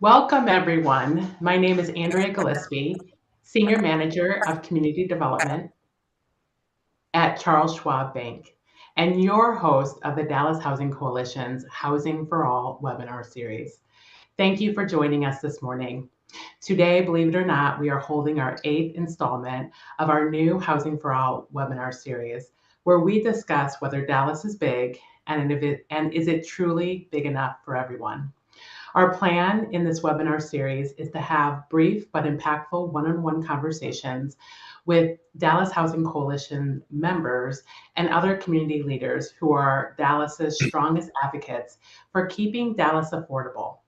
Welcome, everyone. My name is Andrea Gillespie, Senior Manager of Community Development at Charles Schwab Bank, and your host of the Dallas Housing Coalition's Housing for All webinar series. Thank you for joining us this morning. Today, believe it or not, we are holding our 8th installment of our new Housing for All webinar series, where we discuss whether Dallas is big and is it truly big enough for everyone. Our plan in this webinar series is to have brief but impactful one-on-one conversations with Dallas Housing Coalition members and other community leaders who are Dallas's strongest advocates for keeping Dallas affordable.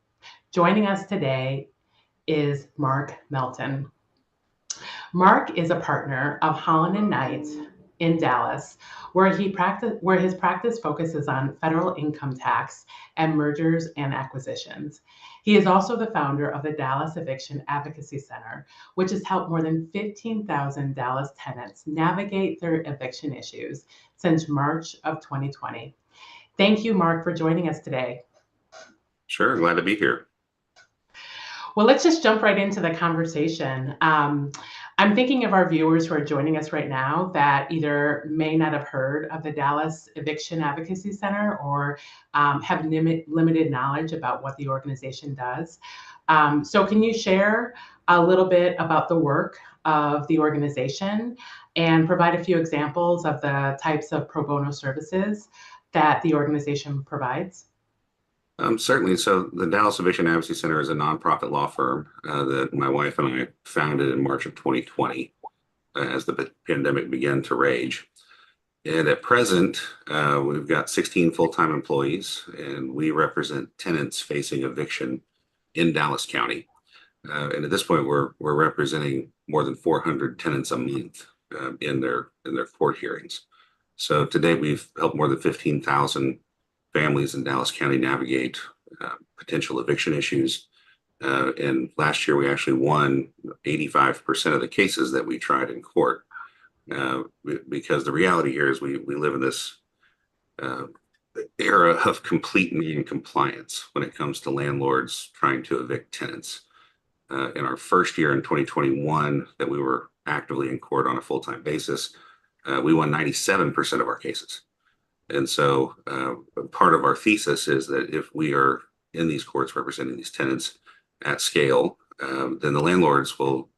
Joining us today is Mark Melton. Mark is a partner of Holland and Knight in Dallas, where his practice focuses on federal income tax and mergers and acquisitions. He is also the founder of the Dallas Eviction Advocacy Center, which has helped more than 15,000 Dallas tenants navigate their eviction issues since March of 2020. Thank you, Mark, for joining us today. Sure, glad to be here. Well, let's just jump right into the conversation. I'm thinking of our viewers who are joining us right now that either may not have heard of the Dallas Eviction Advocacy Center or have limited knowledge about what the organization does. So can you share a little bit about the work of the organization and provide a few examples of the types of pro bono services that the organization provides? Certainly. So the Dallas Eviction Advocacy Center is a nonprofit law firm that my wife and I founded in March of 2020 as the pandemic began to rage. And at present, we've got 16 full-time employees, and we represent tenants facing eviction in Dallas County. And at this point, we're representing more than 400 tenants a month in their court hearings. So today, we've helped more than 15,000 families in Dallas County navigate potential eviction issues. And last year, we actually won 85% of the cases that we tried in court. Because the reality here is we live in this era of complete non-compliance when it comes to landlords trying to evict tenants. In our first year in 2021 that we were actively in court on a full-time basis, we won 97% of our cases. And so part of our thesis is that if we are in these courts representing these tenants at scale, then the landlords will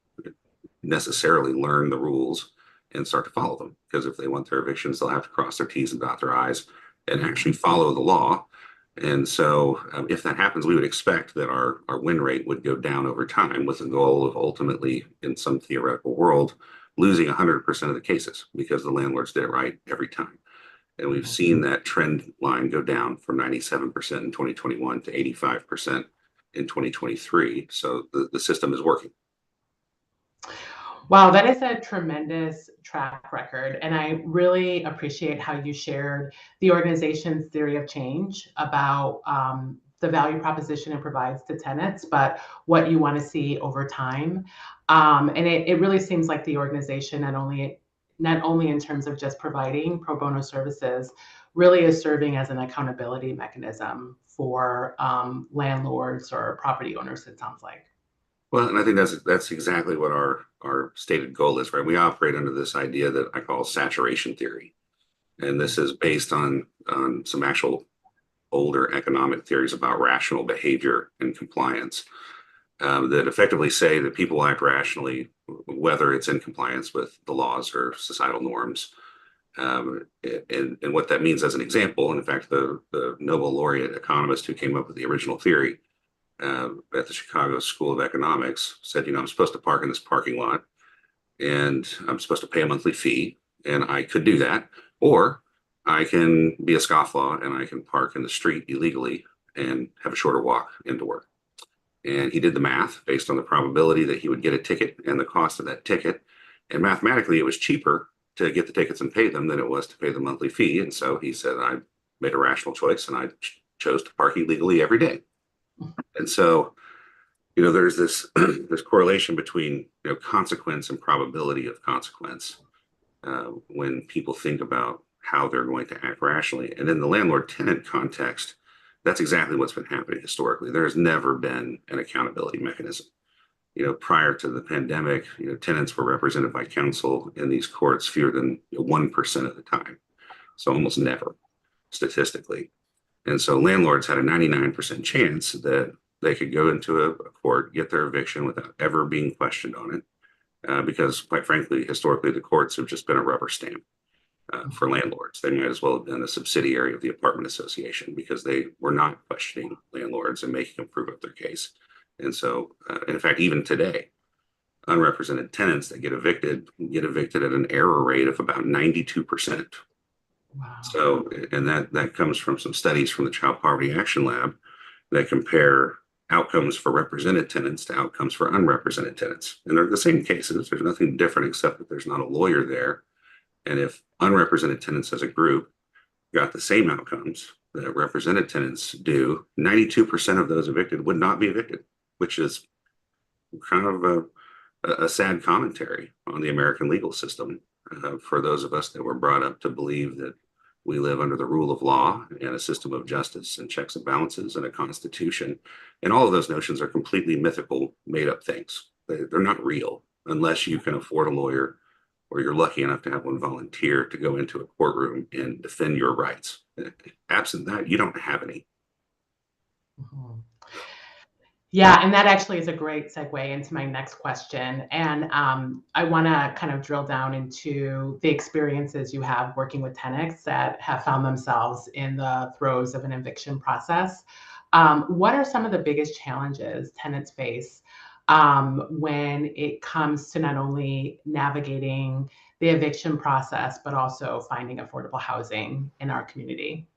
necessarily learn the rules and start to follow them. Because if they want their evictions, they'll have to cross their T's and dot their I's and actually follow the law. And so if that happens, we would expect that our win rate would go down over time with the goal of ultimately, in some theoretical world, losing 100% of the cases because the landlords did it right every time. And we've seen that trend line go down from 97% in 2021 to 85% in 2023. So the system is working. Wow, that is a tremendous track record. And I really appreciate how you shared the organization's theory of change about the value proposition it provides to tenants, but what you want to see over time. And it really seems like the organization not only in terms of just providing pro bono services, really is serving as an accountability mechanism for landlords or property owners, it sounds like. Well, and I think that's exactly what our stated goal is, right? We operate under this idea that I call saturation theory. And this is based on some actual older economic theories about rational behavior and compliance that effectively say that people act rationally, whether it's in compliance with the laws or societal norms. And what that means as an example, and in fact, the Nobel laureate economist who came up with the original theory at the Chicago School of Economics said, I'm supposed to park in this parking lot and I'm supposed to pay a monthly fee, and I could do that. Or I can be a scofflaw and I can park in the street illegally and have a shorter walk into work. And he did the math based on the probability that he would get a ticket and the cost of that ticket. And mathematically, it was cheaper to get the tickets and pay them than it was to pay the monthly fee. And so he said, I made a rational choice and I chose to park illegally every day. And so, there's this this correlation between consequence and probability of consequence when people think about how they're going to act rationally. And in the landlord-tenant context, that's exactly what's been happening historically. There has never been an accountability mechanism. Prior to the pandemic, tenants were represented by counsel in these courts fewer than 1% of the time. So almost never statistically. And so landlords had a 99% chance that they could go into a court, get their eviction without ever being questioned on it. Because quite frankly, historically, the courts have just been a rubber stamp for landlords. They might as well have been a subsidiary of the apartment association because they were not questioning landlords and making them prove up their case. And so, in fact, even today, unrepresented tenants that get evicted at an error rate of about 92%. Wow. So, and that comes from some studies from the Child Poverty Action Lab that compare outcomes for represented tenants to outcomes for unrepresented tenants. And they're the same cases. There's nothing different except that there's not a lawyer there. And if unrepresented tenants as a group got the same outcomes that represented tenants do, 92% of those evicted would not be evicted, which is kind of a sad commentary on the American legal system for those of us that were brought up to believe that we live under the rule of law and a system of justice and checks and balances and a constitution. And all of those notions are completely mythical, made up things. They're not real unless you can afford a lawyer or you're lucky enough to have one volunteer to go into a courtroom and defend your rights. Absent that, you don't have any. Mm-hmm. Yeah, and that actually is a great segue into my next question. And I want to kind of drill down into the experiences you have working with tenants that have found themselves in the throes of an eviction process. What are some of the biggest challenges tenants face when it comes to not only navigating the eviction process, but also finding affordable housing in our community?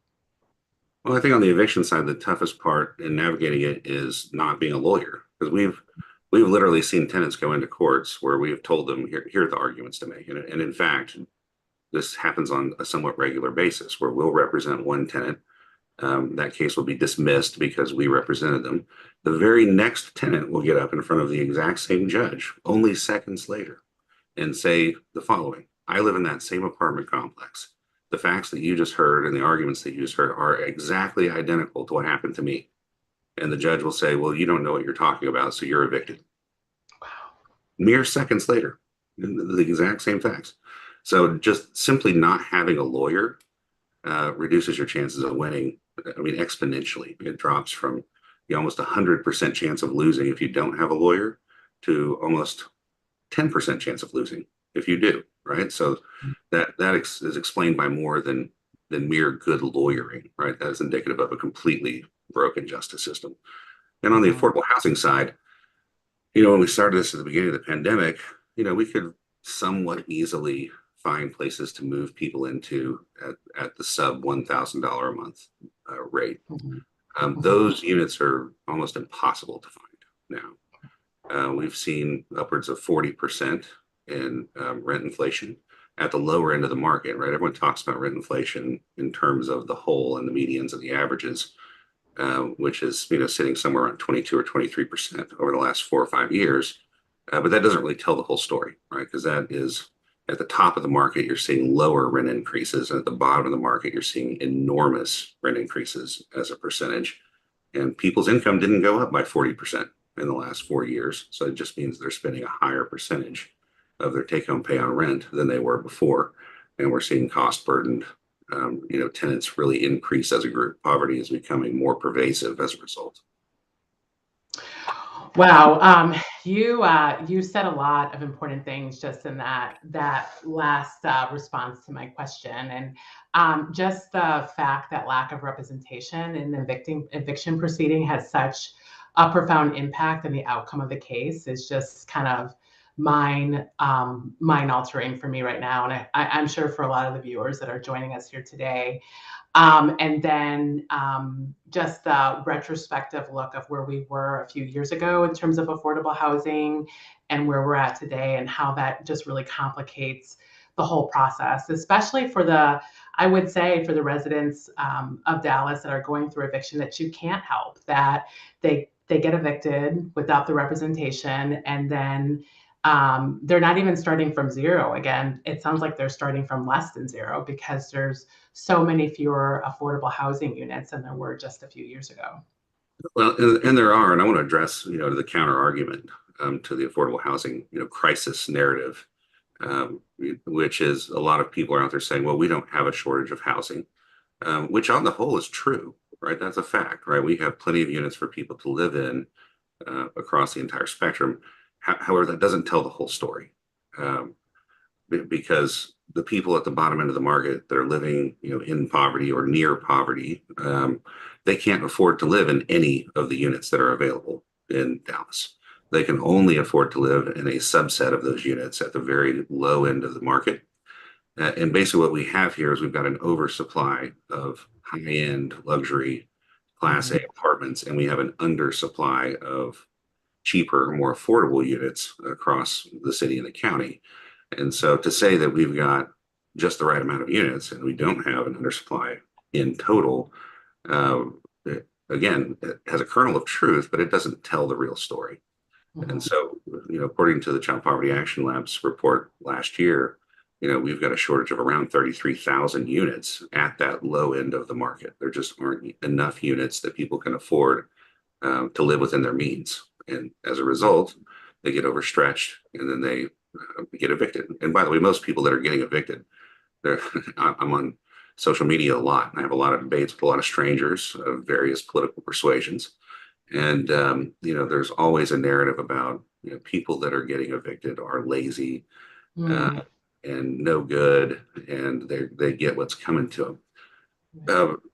Well, I think on the eviction side, the toughest part in navigating it is not being a lawyer, because we've literally seen tenants go into courts where we have told them here are the arguments to make, and in fact, this happens on a somewhat regular basis where we'll represent one tenant. That case will be dismissed because we represented them. The very next tenant will get up in front of the exact same judge, only seconds later, and say the following: I live in that same apartment complex. The facts that you just heard and the arguments that you just heard are exactly identical to what happened to me. And the judge will say, well, you don't know what you're talking about, so you're evicted. Wow. Mere seconds later, the exact same facts. So just simply not having a lawyer reduces your chances of winning. I mean, exponentially. It drops from almost 100% chance of losing if you don't have a lawyer to almost 10% chance of losing if you do, right? So that is explained by more than mere good lawyering, right? That is indicative of a completely broken justice system. And on the affordable housing side, when we started this at the beginning of the pandemic, we could somewhat easily find places to move people into at the sub $1,000 a month rate. Those units are almost impossible to find now. We've seen upwards of 40% in rent inflation at the lower end of the market, right? Everyone talks about rent inflation in terms of the whole and the medians and the averages, which is sitting somewhere around 22 or 23% over the last 4 or 5 years. But that doesn't really tell the whole story, right? Because that is at the top of the market, you're seeing lower rent increases, and at the bottom of the market, you're seeing enormous rent increases as a percentage. And people's income didn't go up by 40% in the last 4 years. So it just means they're spending a higher percentage of their take-home pay on rent than they were before. And we're seeing cost-burdened, tenants really increase as a group. Poverty is becoming more pervasive as a result. Wow, you said a lot of important things just in that last response to my question, and just the fact that lack of representation in the eviction proceeding has such a profound impact on the outcome of the case is just kind of mind altering for me right now, and I'm sure for a lot of the viewers that are joining us here today. And then just the retrospective look of where we were a few years ago in terms of affordable housing and where we're at today, and how that just really complicates the whole process, especially I would say for the residents of Dallas that are going through eviction that you can't help, that they get evicted without the representation, and then They're not even starting from zero. Again, it sounds like they're starting from less than zero because there's so many fewer affordable housing units than there were just a few years ago. Well, and there are, and I want to address, the counter argument to the affordable housing, crisis narrative, which is a lot of people are out there saying, well, we don't have a shortage of housing, which on the whole is true, right? That's a fact, right? We have plenty of units for people to live in across the entire spectrum. However, that doesn't tell the whole story. Um, because the people at the bottom end of the market that are living, in poverty or near poverty, they can't afford to live in any of the units that are available in Dallas. They can only afford to live in a subset of those units at the very low end of the market. And basically, what we have here is we've got an oversupply of high-end luxury Class A apartments, and we have an undersupply of cheaper, more affordable units across the city and the county. And so to say that we've got just the right amount of units and we don't have an undersupply in total, uh, again, it has a kernel of truth, but it doesn't tell the real story. Mm-hmm. And so, according to the Child Poverty Action Lab's report last year, we've got a shortage of around 33,000 units at that low end of the market. There just aren't enough units that people can afford to live within their means. And as a result, they get overstretched and then they get evicted. And by the way, most people that are getting evicted, I'm on social media a lot. And I have a lot of debates with a lot of strangers of various political persuasions. And, there's always a narrative about, people that are getting evicted are lazy uh, and no good, and they get what's coming to them.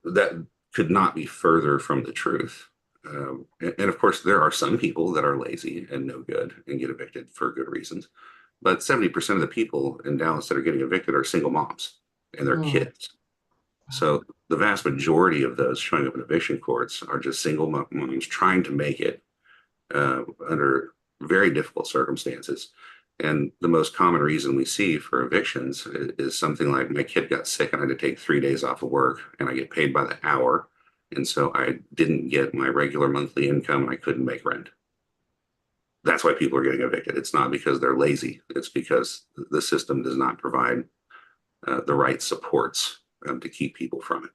That could not be further from the truth. And of course, there are some people that are lazy and no good and get evicted for good reasons. But 70% of the people in Dallas that are getting evicted are single moms and their kids. So the vast majority of those showing up in eviction courts are just single moms trying to make it under very difficult circumstances. And the most common reason we see for evictions is something like my kid got sick and I had to take 3 days off of work and I get paid by the hour. And so I didn't get my regular monthly income and I couldn't make rent. That's why people are getting evicted. It's not because they're lazy. It's because the system does not provide the right supports to keep people from it.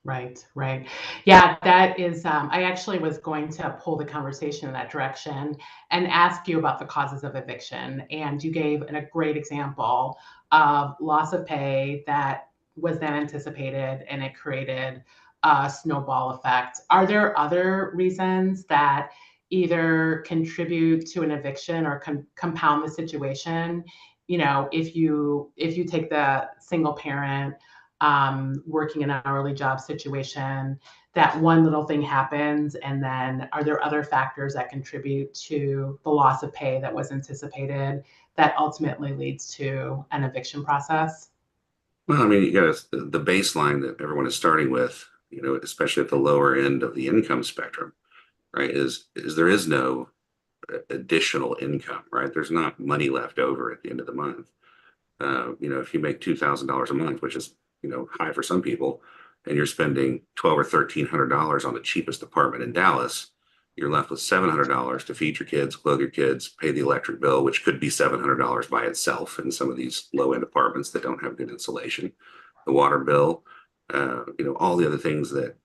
Right, right. Yeah, that is, I actually was going to pull the conversation in that direction and ask you about the causes of eviction. And you gave a great example of loss of pay that was then anticipated and it created a snowball effect. Are there other reasons that either contribute to an eviction or compound the situation? If you take the single parent working an hourly job situation, that one little thing happens, and then are there other factors that contribute to the loss of pay that was anticipated that ultimately leads to an eviction process? Well, I mean, you got the baseline that everyone is starting with, especially at the lower end of the income spectrum, right? Is there is no additional income, right? There's not money left over at the end of the month. If you make $2,000 a month, which is high for some people, and you're spending $1,200 or $1,300 on the cheapest apartment in Dallas, you're left with $700 to feed your kids, clothe your kids, pay the electric bill, which could be $700 by itself in some of these low-end apartments that don't have good insulation, the water bill, all the other things that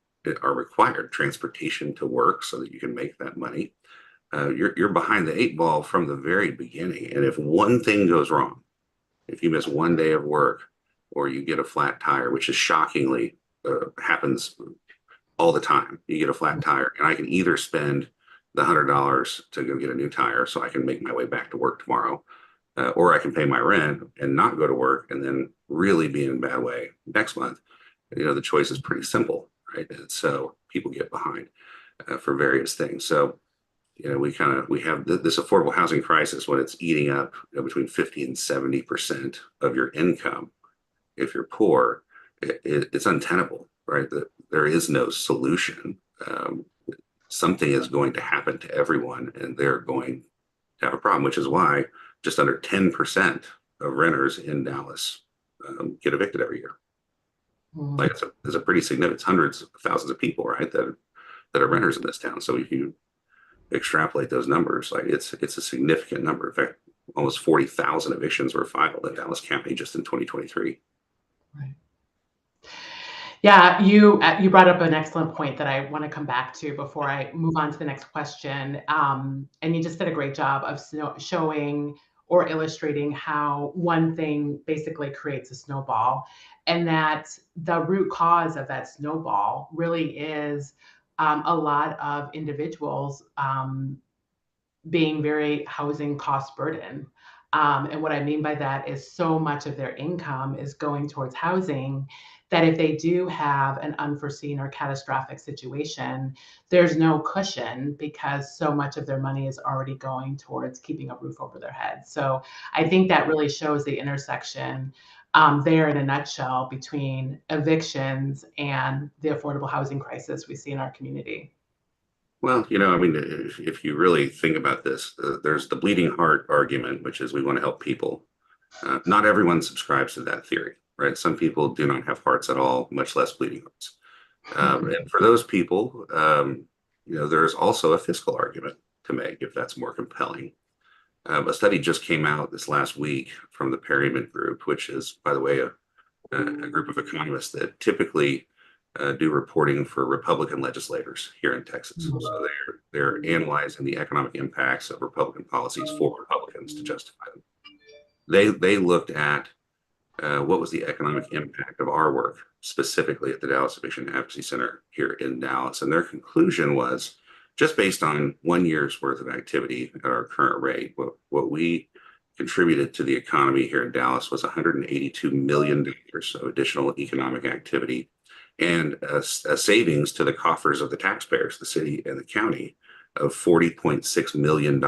are required, transportation to work so that you can make that money. You're behind the eight ball from the very beginning. And if one thing goes wrong, if you miss one day of work or you get a flat tire, which is shockingly happens all the time, you get a flat tire, and I can either spend the $100 to go get a new tire so I can make my way back to work tomorrow, or I can pay my rent and not go to work and then really be in a bad way next month. The choice is pretty simple, right? And so people get behind for various things. So we have this affordable housing crisis when it's eating up between 50 and 70% of your income. If you're poor, it's untenable, right? There is no solution. Something is going to happen to everyone, and they're going to have a problem, which is why just under 10% of renters in Dallas get evicted every year. Like it's a pretty significant, it's hundreds of thousands of people, right, that are renters in this town. So if extrapolate those numbers, like it's a significant number. In fact, almost 40,000 evictions were filed in Dallas County just in 2023. Right. Yeah, you brought up an excellent point that I want to come back to before I move on to the next question. And you just did a great job of showing or illustrating how one thing basically creates a snowball, and that the root cause of that snowball really is a lot of individuals being very housing cost burden. And what I mean by that is so much of their income is going towards housing that if they do have an unforeseen or catastrophic situation, there's no cushion because so much of their money is already going towards keeping a roof over their head. So I think that really shows the intersection there in a nutshell between evictions and the affordable housing crisis we see in our community. Well, I mean, if you really think about this, there's the bleeding heart argument, which is we want to help people. Not everyone subscribes to that theory, right? Some people do not have hearts at all, much less bleeding hearts. And for those people, there's also a fiscal argument to make if that's more compelling. A study just came out this last week from the Perryman Group, which is, by the way, a group of economists that typically do reporting for Republican legislators here in Texas. So they're analyzing the economic impacts of Republican policies for Republicans to justify them. They looked at what was the economic impact of our work, specifically at the Dallas Eviction Advocacy Center here in Dallas. And their conclusion was just based on 1 year's worth of activity at our current rate, what we contributed to the economy here in Dallas was $182 million of additional economic activity and a savings to the coffers of the taxpayers, the city and the county, of $40.6 million.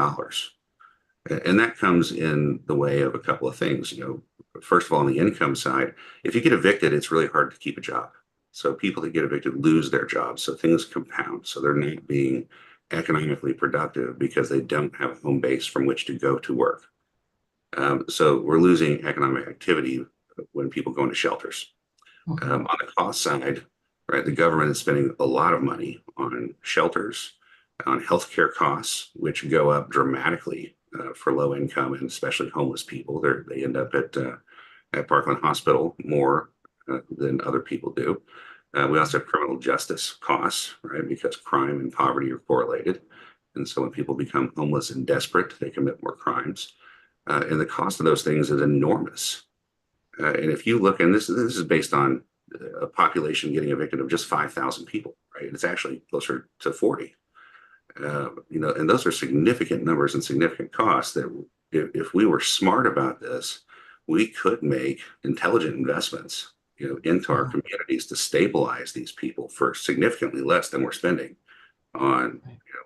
And that comes in the way of a couple of things. First of all, on the income side, if you get evicted, it's really hard to keep a job. So people that get evicted lose their jobs. So things compound. So they're not being economically productive because they don't have a home base from which to go to work. So we're losing economic activity when people go into shelters. On the cost side, right, the government is spending a lot of money on shelters, on healthcare costs, which go up dramatically for low income and especially homeless people. They end up at Parkland Hospital more than other people do. We also have criminal justice costs, right, because crime and poverty are correlated. And so when people become homeless and desperate, they commit more crimes. And the cost of those things is enormous. And if you look, and this is based on a population getting evicted of just 5,000 people, right? It's actually closer to 40. And those are significant numbers and significant costs that if we were smart about this, we could make intelligent investments, into our communities to stabilize these people for significantly less than we're spending on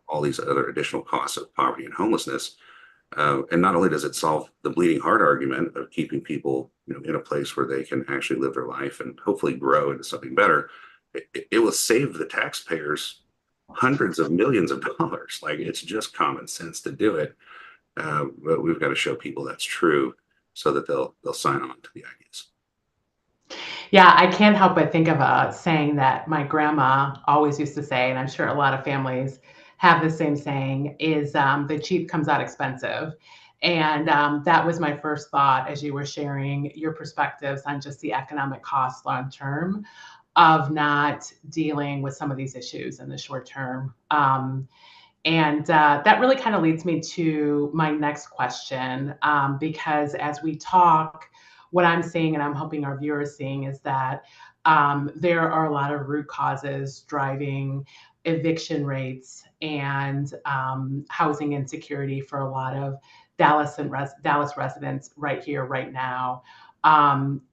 all these other additional costs of poverty and homelessness. And not only does it solve the bleeding heart argument of keeping people, in a place where they can actually live their life and hopefully grow into something better, it will save the taxpayers hundreds of millions of dollars. Like, it's just common sense to do it, but we've got to show people that's true so that they'll sign on to the ideas. Yeah, I can't help but think of a saying that my grandma always used to say, and I'm sure a lot of families have the same saying, is the cheap comes out expensive. And that was my first thought as you were sharing your perspectives on just the economic cost long term of not dealing with some of these issues in the short term. And that really kind of leads me to my next question, because as we talk, what I'm seeing and I'm hoping our viewers seeing is that there are a lot of root causes driving eviction rates and housing insecurity for a lot of Dallas residents right here, right now.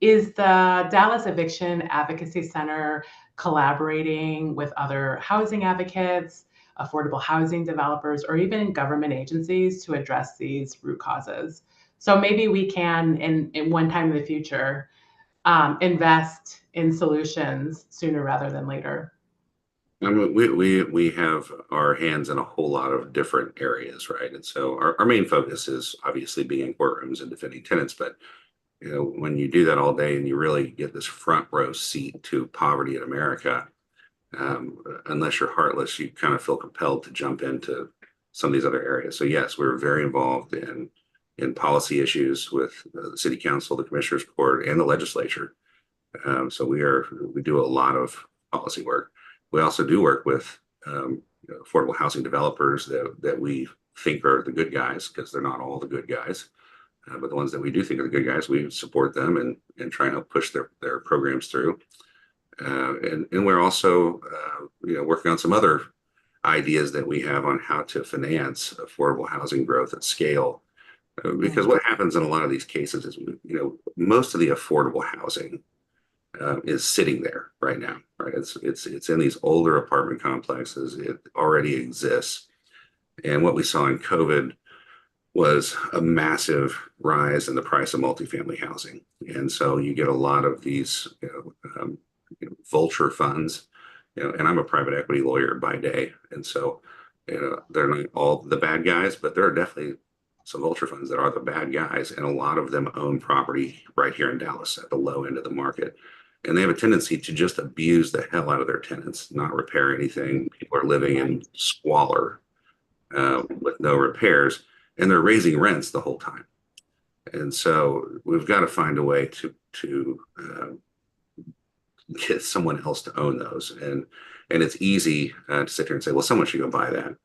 Is the Dallas Eviction Advocacy Center collaborating with other housing advocates, affordable housing developers, or even government agencies to address these root causes? So maybe we can, in one time in the future, invest in solutions sooner rather than later. I mean, we have our hands in a whole lot of different areas, right? And so our main focus is obviously being in courtrooms and defending tenants. But when you do that all day and you really get this front row seat to poverty in America, unless you're heartless, you kind of feel compelled to jump into some of these other areas. So yes, we're very involved in policy issues with the city council, the commissioners court, and the legislature. So we do a lot of policy work. We also do work with affordable housing developers that we think are the good guys, because they're not all the good guys. But the ones that we do think are the good guys, we support them and try and help push their programs through. And we're also working on some other ideas that we have on how to finance affordable housing growth at scale. Because what happens in a lot of these cases is, most of the affordable housing is sitting there right now, right? It's in these older apartment complexes. It already exists. And what we saw in COVID was a massive rise in the price of multifamily housing. And so you get a lot of these vulture funds, and I'm a private equity lawyer by day. And so, they're not all the bad guys, but there are definitely some vulture funds that are the bad guys. And a lot of them own property right here in Dallas at the low end of the market. And they have a tendency to just abuse the hell out of their tenants, not repair anything. People are living in squalor with no repairs, and they're raising rents the whole time. And so we've got to find a way to get someone else to own those. And it's easy to sit here and say, well, someone should go buy that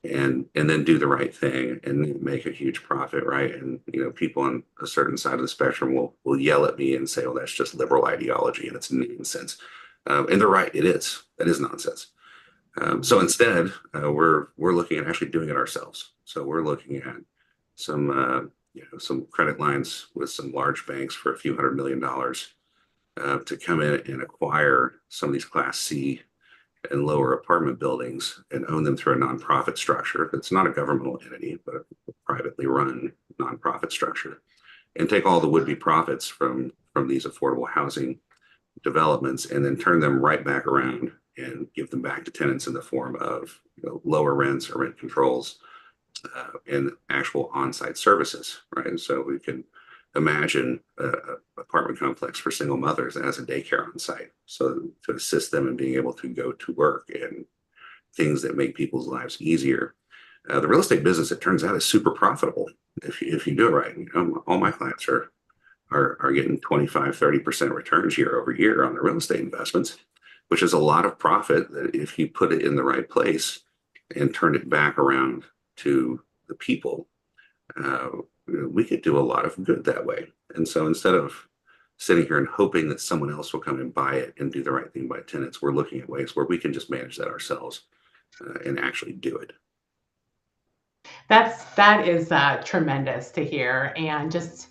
and then do the right thing and make a huge profit, right? And people on a certain side of the spectrum will yell at me and say, "Oh, that's just liberal ideology and it's nonsense." And they're right, it is. That is nonsense. So instead, we're looking at actually doing it ourselves. So we're looking at some credit lines with some large banks for a few $100 million to come in and acquire some of these Class C and lower apartment buildings and own them through a nonprofit structure. It's not a governmental entity, but a privately run nonprofit structure, and take all the would-be profits from these affordable housing developments and then turn them right back around and give them back to tenants in the form of lower rents or rent controls and actual on-site services, right? And so we can imagine an apartment complex for single mothers that has a daycare on site, so to assist them in being able to go to work and things that make people's lives easier. The real estate business, it turns out, is super profitable if you do it right. All my clients are getting 25-30% returns year over year on their real estate investments, which is a lot of profit that if you put it in the right place and turn it back around to the people, we could do a lot of good that way. And so instead of sitting here and hoping that someone else will come and buy it and do the right thing by tenants, we're looking at ways where we can just manage that ourselves and actually do it. That is tremendous to hear, and just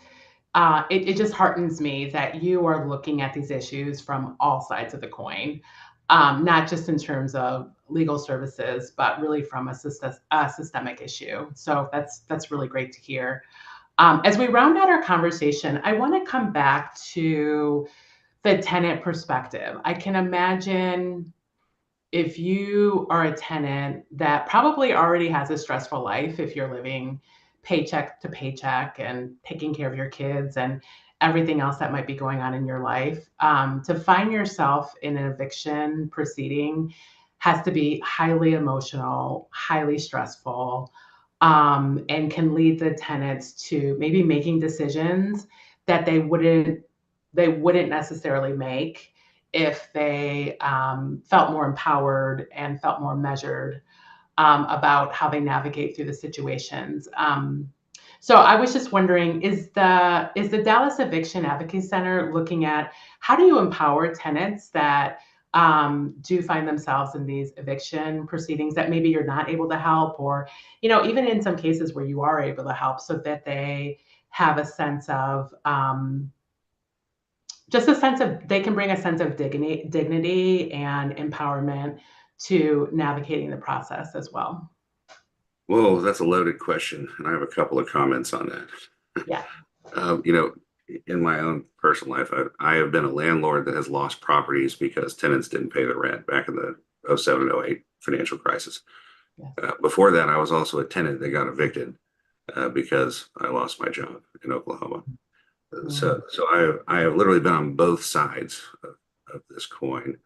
it just heartens me that you are looking at these issues from all sides of the coin, not just in terms of legal services, but really from a systemic issue. So that's really great to hear. As we round out our conversation, I want to come back to the tenant perspective. I can imagine if you are a tenant that probably already has a stressful life, if you're living paycheck to paycheck and taking care of your kids and everything else that might be going on in your life, to find yourself in an eviction proceeding has to be highly emotional, highly stressful, and can lead the tenants to maybe making decisions that they wouldn't necessarily make if they felt more empowered and felt more measured about how they navigate through the situations. So I was just wondering, is the Dallas Eviction Advocacy Center looking at how do you empower tenants that do find themselves in these eviction proceedings that maybe you're not able to help, or even in some cases where you are able to help, so that they have a sense of they can bring a sense of dignity and empowerment to navigating the process as well. Well, that's a loaded question, and I have a couple of comments on that. Yeah. In my own personal life, I have been a landlord that has lost properties because tenants didn't pay the rent back in the 07, 08 financial crisis. Yes. Before that, I was also a tenant that got evicted because I lost my job in Oklahoma. So I have literally been on both sides of this coin.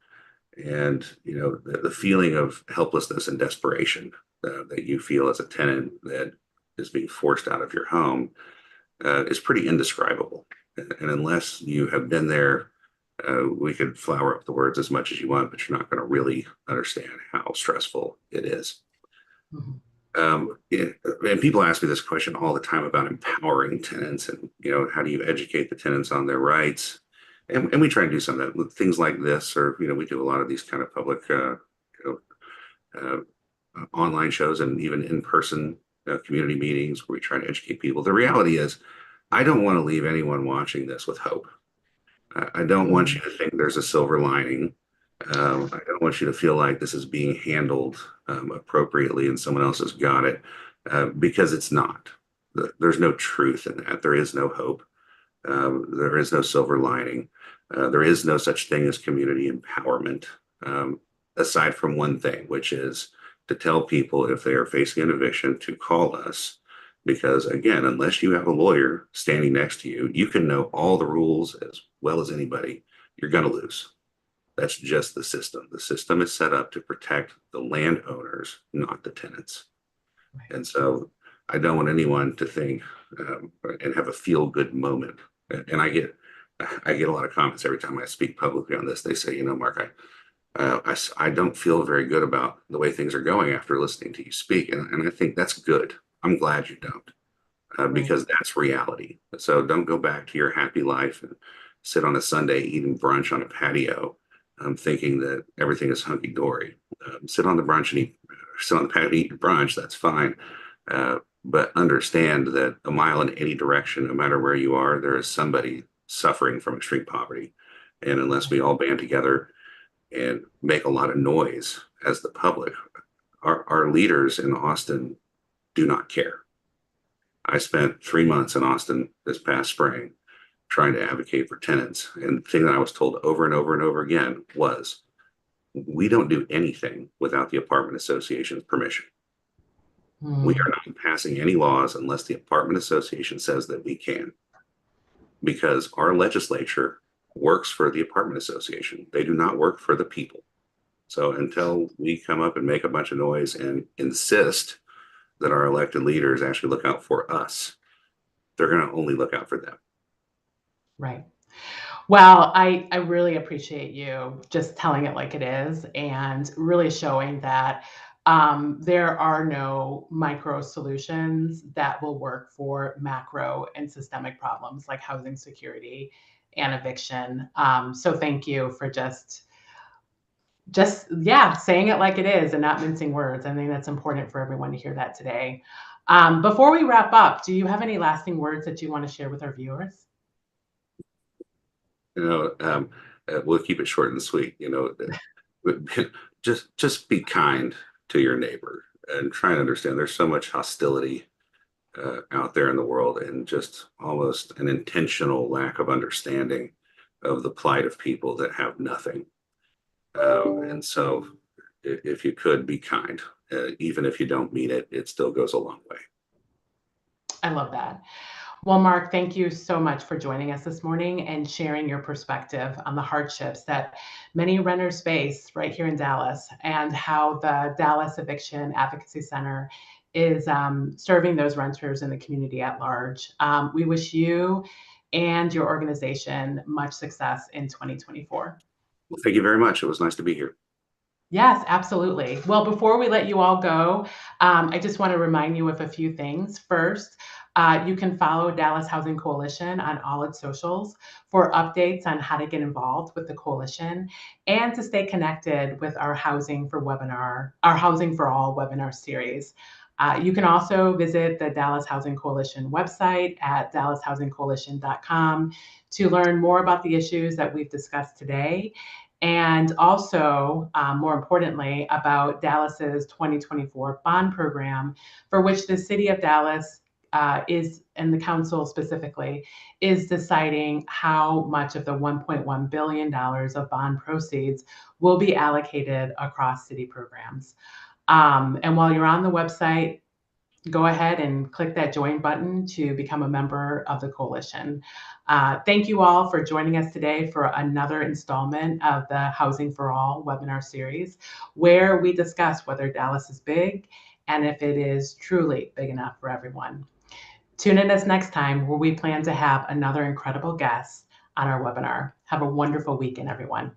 And, the feeling of helplessness and desperation that you feel as a tenant that is being forced out of your home is pretty indescribable. And unless you have been there, we could flower up the words as much as you want, but you're not going to really understand how stressful it is. Mhm. And people ask me this question all the time about empowering tenants and, how do you educate the tenants on their rights? And we try to do some of that with things like this, or, we do a lot of these kind of public, online shows and even in-person community meetings where we try to educate people. The reality is, I don't want to leave anyone watching this with hope. I don't want you to think there's a silver lining. I don't want you to feel like this is being handled appropriately and someone else has got it, because it's not. There's no truth in that. There is no hope. There is no silver lining. There is no such thing as community empowerment, aside from one thing, which is to tell people if they are facing an eviction to call us. Because again, unless you have a lawyer standing next to you, you can know all the rules as well as anybody. You're going to lose. That's just the system. The system is set up to protect the landowners, not the tenants. Right. And so I don't want anyone to think and have a feel-good moment. And I get a lot of comments every time I speak publicly on this. They say, Mark, I don't feel very good about the way things are going after listening to you speak. And I think that's good. I'm glad you don't, because that's reality. So don't go back to your happy life and sit on a Sunday eating brunch on a patio, thinking that everything is hunky dory. Sit on the patio and eat your brunch. That's fine. But understand that a mile in any direction, no matter where you are, there is somebody suffering from extreme poverty. And unless we all band together and make a lot of noise as the public, our leaders in Austin do not care. I spent 3 months in Austin this past spring trying to advocate for tenants. And the thing that I was told over and over and over again was, we don't do anything without the apartment association's permission. We are not passing any laws unless the apartment association says that we can, because our legislature works for the apartment association. They do not work for the people. So until we come up and make a bunch of noise and insist that our elected leaders actually look out for us, they're going to only look out for them. Right. Well, I really appreciate you just telling it like it is and really showing that there are no micro solutions that will work for macro and systemic problems like housing security and eviction. So thank you for just saying it like it is and not mincing words. I think that's important for everyone to hear that today. Before we wrap up, do you have any lasting words that you want to share with our viewers? We'll keep it short and sweet. Just be kind to your neighbor and try and understand there's so much hostility out there in the world, and just almost an intentional lack of understanding of the plight of people that have nothing. And so if you could be kind, even if you don't mean it, it still goes a long way. I love that. Well, Mark, thank you so much for joining us this morning and sharing your perspective on the hardships that many renters face right here in Dallas and how the Dallas Eviction Advocacy Center is serving those renters in the community at large. We wish you and your organization much success in 2024. Well, thank you very much. It was nice to be here. Yes, absolutely. Well, before we let you all go, I just want to remind you of a few things. First, you can follow Dallas Housing Coalition on all its socials for updates on how to get involved with the coalition and to stay connected with our Housing for All webinar series. You can also visit the Dallas Housing Coalition website at dallashousingcoalition.com to learn more about the issues that we've discussed today, and also, more importantly, about Dallas's 2024 bond program, for which the city of Dallas and the council specifically, is deciding how much of the $1.1 billion of bond proceeds will be allocated across city programs. And while you're on the website, go ahead and click that join button to become a member of the coalition. Thank you all for joining us today for another installment of the Housing for All webinar series, where we discuss whether Dallas is big and if it is truly big enough for everyone. Tune in us next time where we plan to have another incredible guest on our webinar. Have a wonderful weekend, everyone.